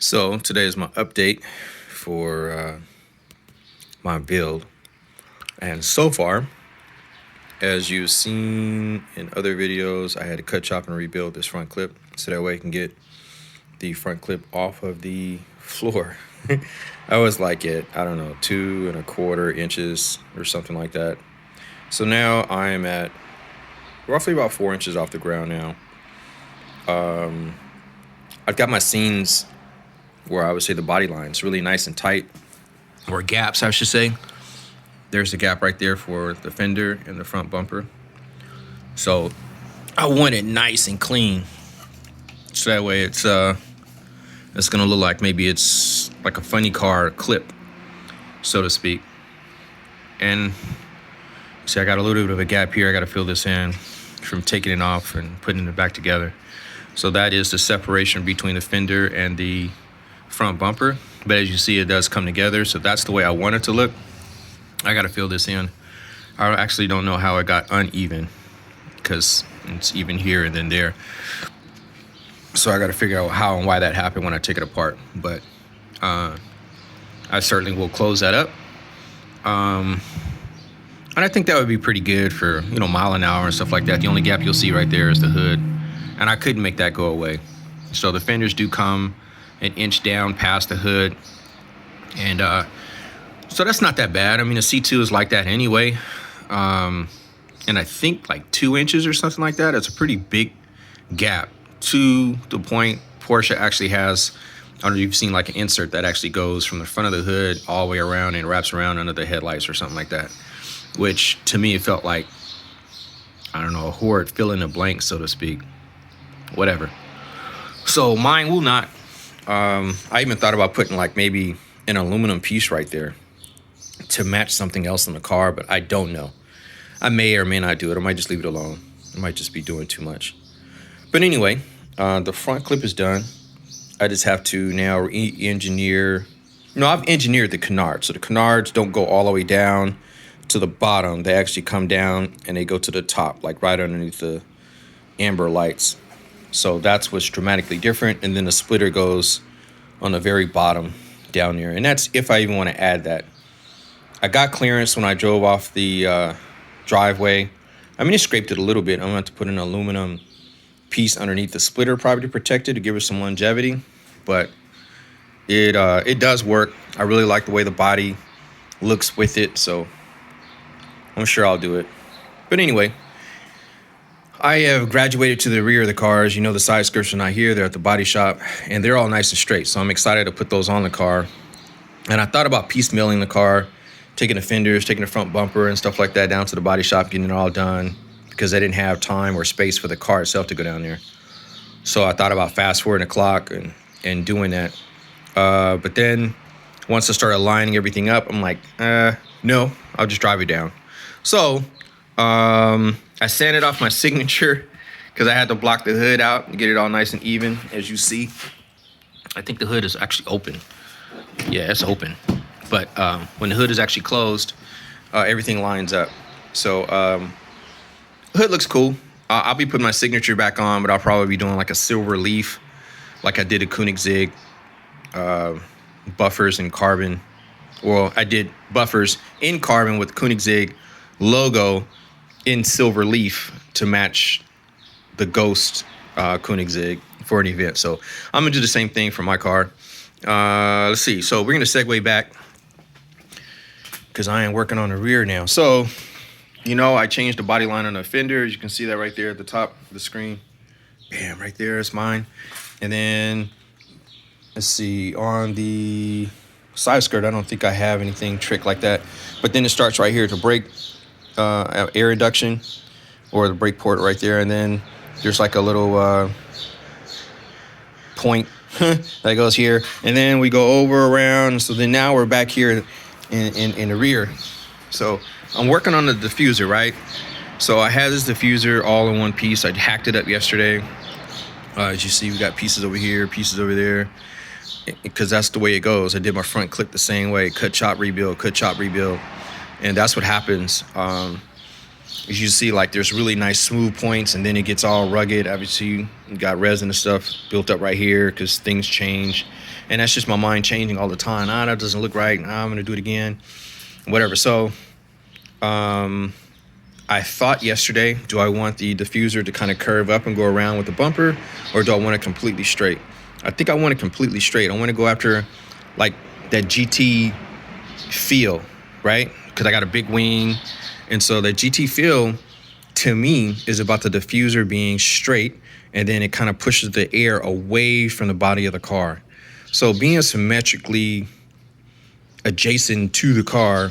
So today is my update for my build, and so far, as you've seen in other videos, I had to cut, chop, and rebuild this front clip so that way I can get the front clip off of the floor. I was like at, I don't know, 2¼ inches or something like that. So now I am at roughly about 4 inches off the ground now. I've got my seams where I would say the body line's really nice and tight, or gaps, I should say. There's a gap right there for the fender and the front bumper. So I want it nice and clean, so that way it's gonna look like maybe it's like a funny car clip, so to speak. And see, I got a little bit of a gap here. I got to fill this in from taking it off and putting it back together. So that is the separation between the fender and the front bumper. But as you see, it does come together. So that's the way I want it to look. I got to fill this in. I actually don't know how it got uneven, because it's even here and then there. So I got to figure out how and why that happened when I take it apart. But I certainly will close that up. And I think that would be pretty good for, mile an hour and stuff like that. The only gap you'll see right there is the hood. And I couldn't make that go away. So the fenders do come an inch down past the hood. And so that's not that bad. I mean, a C2 is like that anyway. And I think like 2 inches or something like that. It's a pretty big gap, to the point Porsche actually has, I don't know if you've seen like an insert that actually goes from the front of the hood all the way around and wraps around under the headlights or something like that. Which to me, it felt like, I don't know, a horrid fill in the blank, so to speak. Whatever. So mine will not. I even thought about putting like maybe an aluminum piece right there to match something else in the car, but I don't know. I may or may not do it. I might just leave it alone. I might just be doing too much. But anyway, the front clip is done. I just have to now re-engineer. No, I've engineered the canards. So the canards don't go all the way down to the bottom. They actually come down and they go to the top, like right underneath the amber lights. So that's what's dramatically different. And then the splitter goes on the very bottom down there. And that's if I even want to add that. I got clearance when I drove off the driveway. I mean, it scraped it a little bit. I'm going to have to put an aluminum piece underneath the splitter, probably to protect it, to give it some longevity. But it does work. I really like the way the body looks with it. So I'm sure I'll do it. But anyway, I have graduated to the rear of the cars. The side skirts are not here. They're at the body shop, and they're all nice and straight. So I'm excited to put those on the car. And I thought about piecemealing the car, taking the fenders, taking the front bumper and stuff like that down to the body shop, getting it all done, because I didn't have time or space for the car itself to go down there. So I thought about fast forwarding the clock and doing that. But then once I started lining everything up, I'm like, no, I'll just drive it down. So I sanded off my signature because I had to block the hood out and get it all nice and even, as you see. I think the hood is actually open. Yeah, it's open. But when the hood is actually closed, everything lines up. So the hood looks cool. I'll be putting my signature back on, but I'll probably be doing like a silver leaf like I did a Koenigsegg, buffers in carbon. Well, I did buffers in carbon with Koenigsegg logo in silver leaf to match the Ghost Koenigsegg for an event. So I'm gonna do the same thing for my car. Let's see. So we're gonna segue back because I am working on the rear now. So, I changed the body line on the fender. As you can see that right there at the top of the screen. Bam, right there is mine. And then let's see, on the side skirt, I don't think I have anything trick like that. But then it starts right here to brake. Air induction, or the brake port right there, and then there's like a little point that goes here, and then we go over around. So then now we're back here in the rear. So I'm working on the diffuser, right? So I had this diffuser all in one piece. I hacked it up yesterday. As you see, we got pieces over here, pieces over there, because that's the way it goes. I did my front clip the same way: cut, chop, rebuild, cut, chop, rebuild. And that's what happens as you see, like there's really nice smooth points, and then it gets all rugged. Obviously, you got resin and stuff built up right here because things change, and that's just my mind changing all the time. That doesn't look right. I'm gonna do it again, whatever. So, I thought yesterday, do I want the diffuser to kind of curve up and go around with the bumper, or do I want it completely straight? I think I want it completely straight. I want to go after like that GT feel, right? Because I got a big wing. And so the GT feel, to me, is about the diffuser being straight, and then it kind of pushes the air away from the body of the car. So being symmetrically adjacent to the car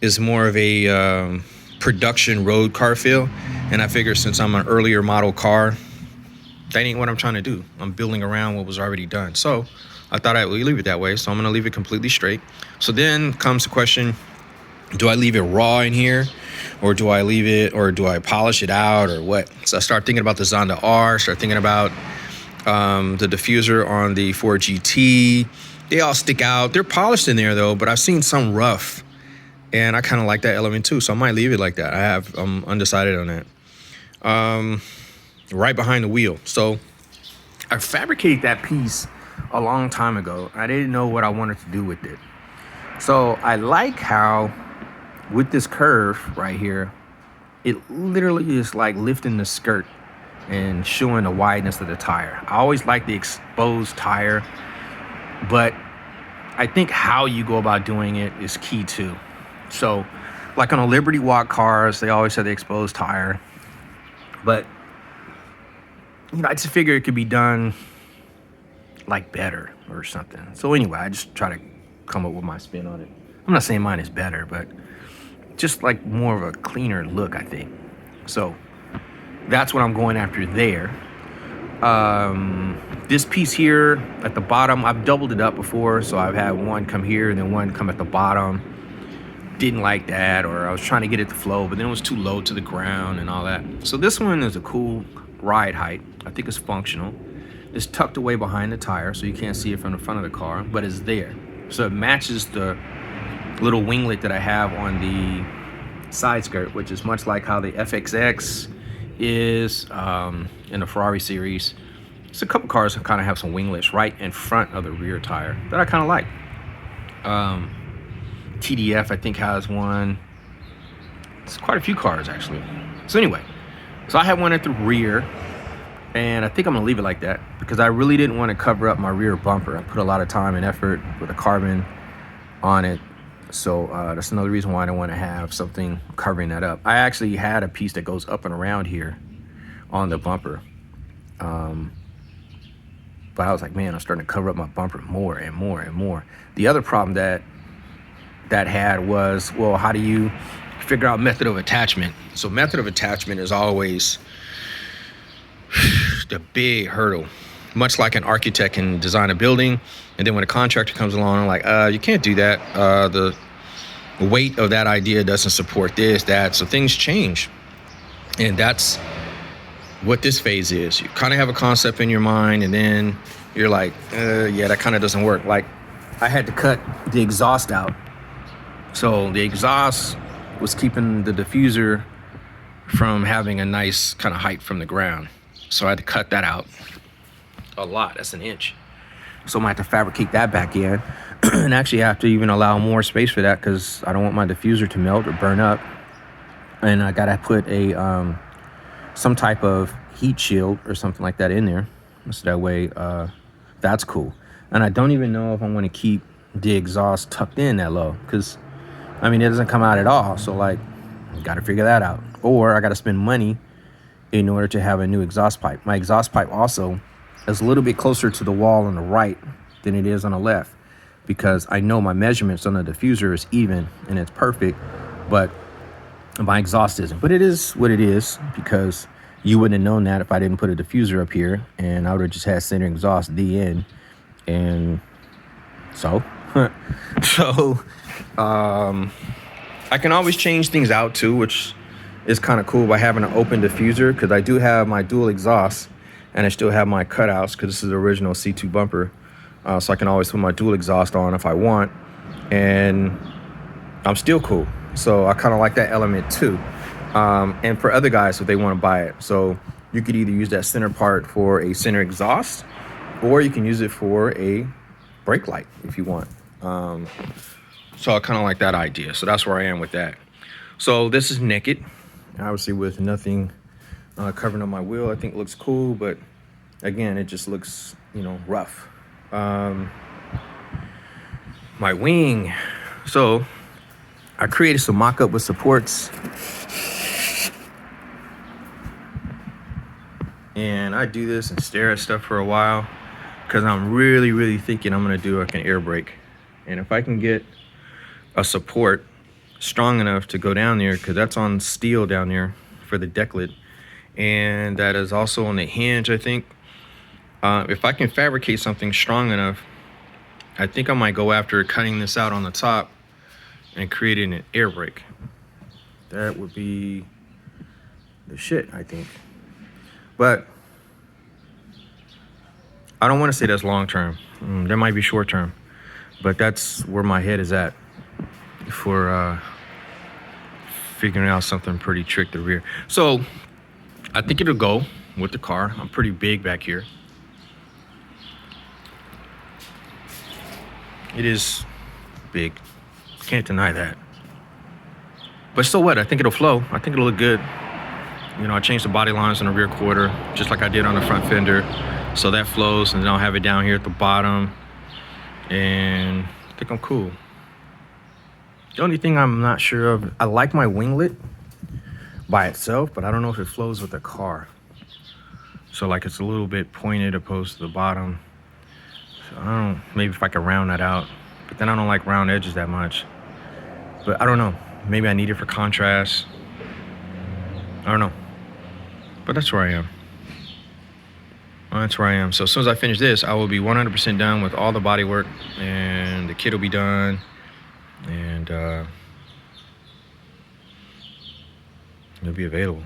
is more of a production road car feel. And I figure since I'm an earlier model car, that ain't what I'm trying to do. I'm building around what was already done. So I thought I would leave it that way. So I'm going to leave it completely straight. So then comes the question, do I leave it raw in here, or do I leave it, or do I polish it out, or what? So I start thinking about the Zonda R, start thinking about the diffuser on the Ford GT. They all stick out. They're polished in there though, but I've seen some rough, and I kind of like that element too. So I might leave it like that. I'm undecided on that. Right behind the wheel. So I fabricated that piece a long time ago. I didn't know what I wanted to do with it. So I like how with this curve right here, it literally is like lifting the skirt and showing the wideness of the tire. I always like the exposed tire, but I think how you go about doing it is key too. So like on a Liberty Walk cars, they always have the exposed tire, but I just figure it could be done like better or something. So anyway, I just try to come up with my spin on it. I'm not saying mine is better, but just like more of a cleaner look, I think. So that's what I'm going after there. This piece here at the bottom, I've doubled it up before. So I've had one come here and then one come at the bottom. Didn't like that, or I was trying to get it to flow, but then it was too low to the ground and all that. So this one is a cool ride height. I think it's functional. It's tucked away behind the tire, so you can't see it from the front of the car, but it's there. So it matches the little winglet that I have on the side skirt, which is much like how the FXX is in the Ferrari series. So a couple cars kind of have some winglets right in front of the rear tire that I kind of like. TDF, I think, has one. It's quite a few cars, actually. So anyway, so I have one at the rear, and I think I'm gonna leave it like that because I really didn't want to cover up my rear bumper. I put a lot of time and effort with a carbon on it. So that's another reason why I don't want to have something covering that up. I actually had a piece that goes up and around here on the bumper. But I was like, man, I'm starting to cover up my bumper more and more and more. The other problem that had was, well, how do you figure out method of attachment? So method of attachment is always the big hurdle. Much like an architect can design a building, and then when a contractor comes along, I'm like, you can't do that. The weight of that idea doesn't support this, that. So things change. And that's what this phase is. You kind of have a concept in your mind, and then you're like, yeah, that kind of doesn't work. Like, I had to cut the exhaust out. So the exhaust was keeping the diffuser from having a nice kind of height from the ground. So I had to cut that out a lot. That's an inch. So I'm gonna have to fabricate that back in and actually have to even allow more space for that because I don't want my diffuser to melt or burn up. And I gotta put a some type of heat shield or something like that in there. So that way that's cool. And I don't even know if I want to keep the exhaust tucked in that low because I mean, it doesn't come out at all. So like, got to figure that out. Or I got to spend money in order to have a new exhaust pipe. My exhaust pipe also is a little bit closer to the wall on the right than it is on the left because I know my measurements on the diffuser is even and it's perfect, but my exhaust isn't. But it is what it is because you wouldn't have known that if I didn't put a diffuser up here, and I would have just had center exhaust DN. And so, I can always change things out too, which is kind of cool by having an open diffuser because I do have my dual exhaust and I still have my cutouts because this is the original C2 bumper. So I can always put my dual exhaust on if I want, and I'm still cool. So I kind of like that element too. and for other guys if they want to buy it. So you could either use that center part for a center exhaust, or you can use it for a brake light if you want. So I kind of like that idea. So that's where I am with that. So this is naked, obviously with nothing covering on my wheel. I think it looks cool, but again, it just looks, you know, rough. My wing. So I created some mock-up with supports. And I do this and stare at stuff for a while because I'm really thinking I'm gonna do like an air brake. And if I can get a support strong enough to go down there, because that's on steel down there for the deck lid, and that is also on the hinge, I think. If I can fabricate something strong enough, I think I might go after cutting this out on the top and creating an air brake. That would be the shit, I think. But I don't want to say that's long term. That might be short term, but that's where my head is at for figuring out something pretty trick the rear. So I think it'll go with the car. I'm pretty big back here. It is big. Can't deny that. But so what? I think it'll flow. I think it'll look good. You know, I changed the body lines on the rear quarter, just like I did on the front fender. So that flows, and then I'll have it down here at the bottom. And I think I'm cool. The only thing I'm not sure of, I like my winglet by itself, but I don't know if it flows with the car. So like it's a little bit pointed opposed to the bottom. So I don't know, maybe if I could round that out. But then I don't like round edges that much. But I don't know, maybe I need it for contrast. I don't know. But that's where I am. That's where I am. So as soon as I finish this, I will be 100% done with all the body work, and the kit will be done, and it'll be available.